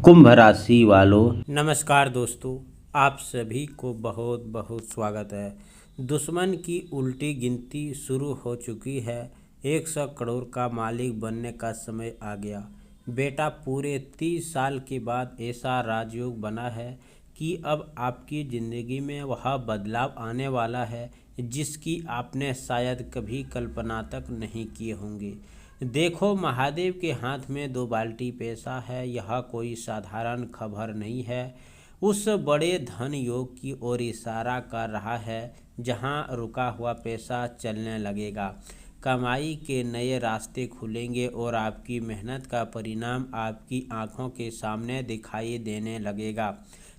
कुंभ राशि वालों, नमस्कार दोस्तों, आप सभी को बहुत बहुत स्वागत है। दुश्मन की उल्टी गिनती शुरू हो चुकी है। 100 करोड़ का मालिक बनने का समय आ गया। बेटा, पूरे 30 साल के बाद ऐसा राजयोग बना है कि अब आपकी ज़िंदगी में वह बदलाव आने वाला है जिसकी आपने शायद कभी कल्पना तक नहीं किए होंगे। देखो, महादेव के हाथ में 2 बाल्टी पैसा है। यह कोई साधारण खबर नहीं है। उस बड़े धन योग की ओर इशारा कर रहा है जहां रुका हुआ पैसा चलने लगेगा। कमाई के नए रास्ते खुलेंगे और आपकी मेहनत का परिणाम आपकी आंखों के सामने दिखाई देने लगेगा।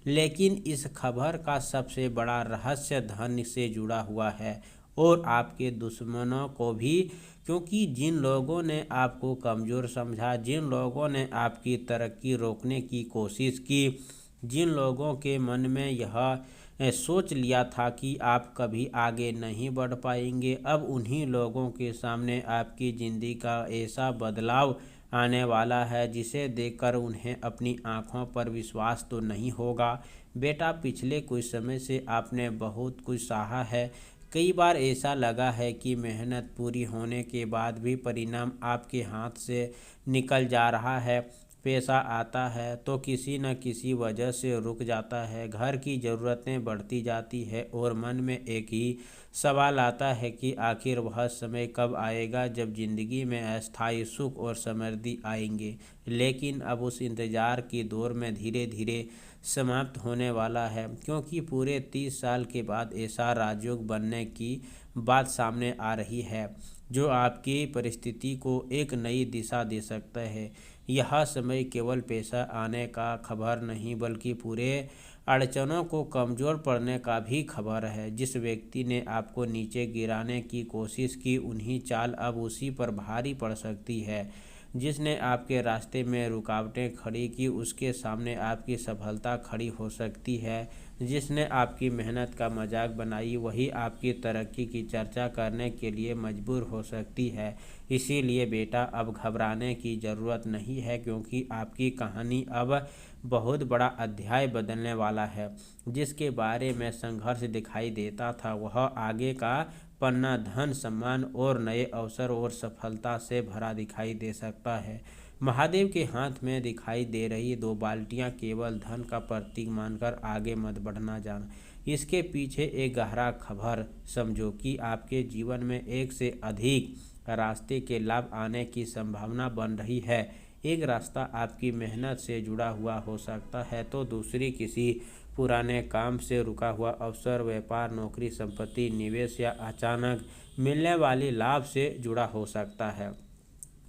लेकिन इस खबर का सबसे बड़ा रहस्य धन से जुड़ा हुआ है और आपके दुश्मनों को भी, क्योंकि जिन लोगों ने आपको कमज़ोर समझा, जिन लोगों ने आपकी तरक्की रोकने की कोशिश की, जिन लोगों के मन में यह सोच लिया था कि आप कभी आगे नहीं बढ़ पाएंगे, अब उन्हीं लोगों के सामने आपकी ज़िंदगी का ऐसा बदलाव आने वाला है जिसे देखकर उन्हें अपनी आंखों पर विश्वास तो नहीं होगा। बेटा, पिछले कुछ समय से आपने बहुत कुछ सहा है। कई बार ऐसा लगा है कि मेहनत पूरी होने के बाद भी परिणाम आपके हाथ से निकल जा रहा है। पैसा आता है तो किसी न किसी वजह से रुक जाता है, घर की ज़रूरतें बढ़ती जाती है और मन में एक ही सवाल आता है कि आखिर वह समय कब आएगा जब ज़िंदगी में अस्थायी सुख और समृद्धि आएंगे। लेकिन अब उस इंतज़ार की दौर में धीरे धीरे समाप्त होने वाला है, क्योंकि पूरे 30 साल के बाद ऐसा राजयोग बनने की बात सामने आ रही है जो आपकी परिस्थिति को एक नई दिशा दे सकता है। यह समय केवल पैसा आने का खबर नहीं बल्कि पूरे अड़चनों को कमज़ोर पड़ने का भी खबर है। जिस व्यक्ति ने आपको नीचे गिराने की कोशिश की, उन्हीं चाल अब उसी पर भारी पड़ सकती है। जिसने आपके रास्ते में रुकावटें खड़ी की, उसके सामने आपकी सफलता खड़ी हो सकती है। जिसने आपकी मेहनत का मजाक बनाई, वही आपकी तरक्की की चर्चा करने के लिए मजबूर हो सकती है। इसीलिए बेटा, अब घबराने की ज़रूरत नहीं है, क्योंकि आपकी कहानी अब बहुत बड़ा अध्याय बदलने वाला है। जिसके बारे में संघर्ष दिखाई देता था, वह आगे का पन्ना धन, सम्मान और नए अवसर और सफलता से भरा दिखाई दे सकता है। महादेव के हाथ में दिखाई दे रही 2 बाल्टियां केवल धन का प्रतीक मानकर आगे मत बढ़ना जाना। इसके पीछे एक गहरा खबर समझो कि आपके जीवन में एक से अधिक रास्ते के लाभ आने की संभावना बन रही है। एक रास्ता आपकी मेहनत से जुड़ा हुआ हो सकता है तो दूसरी किसी पुराने काम से रुका हुआ अवसर, व्यापार, नौकरी, संपत्ति, निवेश या अचानक मिलने वाली लाभ से जुड़ा हो सकता है।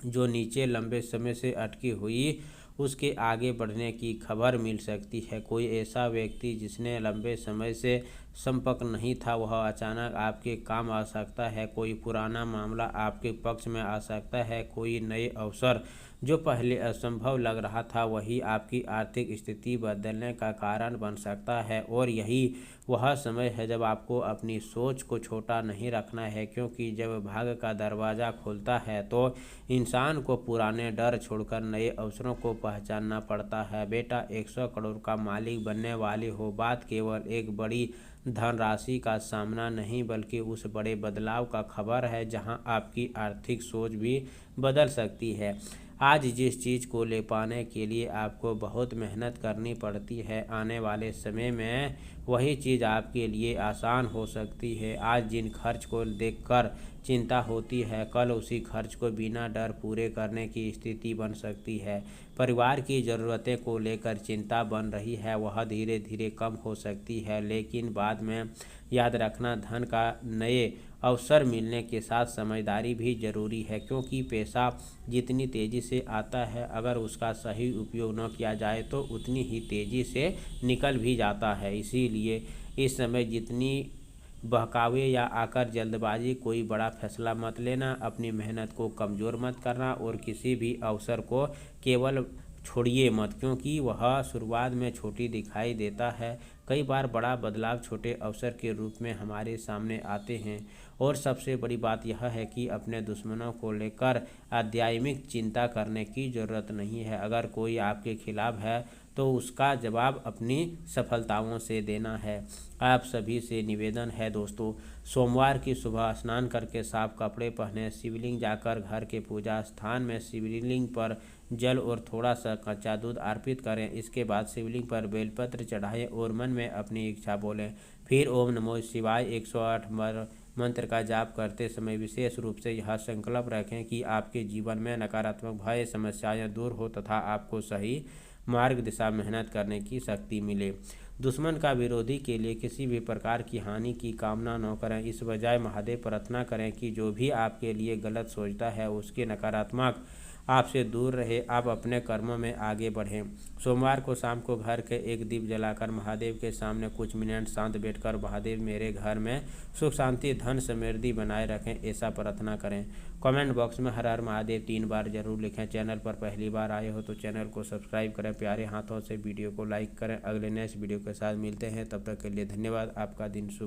जो नीचे लंबे समय से अटकी हुई, उसके आगे बढ़ने की खबर मिल सकती है। कोई ऐसा व्यक्ति जिसने लंबे समय से संपर्क नहीं था, वह अचानक आपके काम आ सकता है। कोई पुराना मामला आपके पक्ष में आ सकता है। कोई नए अवसर जो पहले असंभव लग रहा था, वही आपकी आर्थिक स्थिति बदलने का कारण बन सकता है। और यही वह समय है जब आपको अपनी सोच को छोटा नहीं रखना है, क्योंकि जब भाग्य का दरवाज़ा खुलता है तो इंसान को पुराने डर छोड़कर नए अवसरों को पहचानना पड़ता है। बेटा, 100 करोड़ का मालिक बनने वाले हो, बात केवल एक बड़ी धनराशि का सामना नहीं बल्कि उस बड़े बदलाव का खबर है जहां आपकी आर्थिक सोच भी बदल सकती है। आज जिस चीज़ को ले पाने के लिए आपको बहुत मेहनत करनी पड़ती है, आने वाले समय में वही चीज़ आपके लिए आसान हो सकती है। आज जिन खर्च को देखकर चिंता होती है, कल उसी खर्च को बिना डर पूरे करने की स्थिति बन सकती है। परिवार की ज़रूरतें को लेकर चिंता बन रही है, वह धीरे धीरे कम हो सकती है। लेकिन बाद में याद रखना, धन का नए अवसर मिलने के साथ समझदारी भी ज़रूरी है, क्योंकि पैसा जितनी तेज़ी से आता है, अगर उसका सही उपयोग न किया जाए तो उतनी ही तेज़ी से निकल भी जाता है। इसीलिए इस समय जितनी बहकावे या आकर जल्दबाजी कोई बड़ा फैसला मत लेना। अपनी मेहनत को कमज़ोर मत करना और किसी भी अवसर को केवल छोड़िए मत, क्योंकि वह शुरुआत में छोटी दिखाई देता है। कई बार बड़ा बदलाव छोटे अवसर के रूप में हमारे सामने आते हैं। और सबसे बड़ी बात यह है कि अपने दुश्मनों को लेकर आध्यात्मिक चिंता करने की ज़रूरत नहीं है। अगर कोई आपके खिलाफ है तो उसका जवाब अपनी सफलताओं से देना है। आप सभी से निवेदन है दोस्तों, सोमवार की सुबह स्नान करके साफ कपड़े पहने, शिवलिंग जाकर घर के पूजा स्थान में शिवलिंग पर जल और थोड़ा सा कच्चा दूध अर्पित करें। इसके बाद शिवलिंग पर बेलपत्र चढ़ाएं और मन में अपनी इच्छा बोलें। फिर ओम नमो शिवाय 108 बार मंत्र का जाप करते समय विशेष रूप से यह संकल्प रखें कि आपके जीवन में नकारात्मक भय समस्याएं दूर हो तथा आपको सही मार्ग दिशा मेहनत करने की शक्ति मिले। दुश्मन का विरोधी के लिए किसी भी प्रकार की हानि की कामना न करें। इस बजाय महादेव प्रार्थना करें कि जो भी आपके लिए गलत सोचता है उसके नकारात्मक आपसे दूर रहे। आप अपने कर्मों में आगे बढ़ें। सोमवार को शाम को घर के एक दीप जलाकर महादेव के सामने कुछ मिनट शांत बैठकर महादेव मेरे घर में सुख शांति धन समृद्धि बनाए रखें ऐसा प्रार्थना करें। कमेंट बॉक्स में हर हर महादेव 3 बार जरूर लिखें। चैनल पर पहली बार आए हो तो चैनल को सब्सक्राइब करें। प्यारे हाथों से वीडियो को लाइक करें। अगले नेक्स्ट वीडियो के साथ मिलते हैं, तब तक के लिए धन्यवाद। आपका दिन शुभ।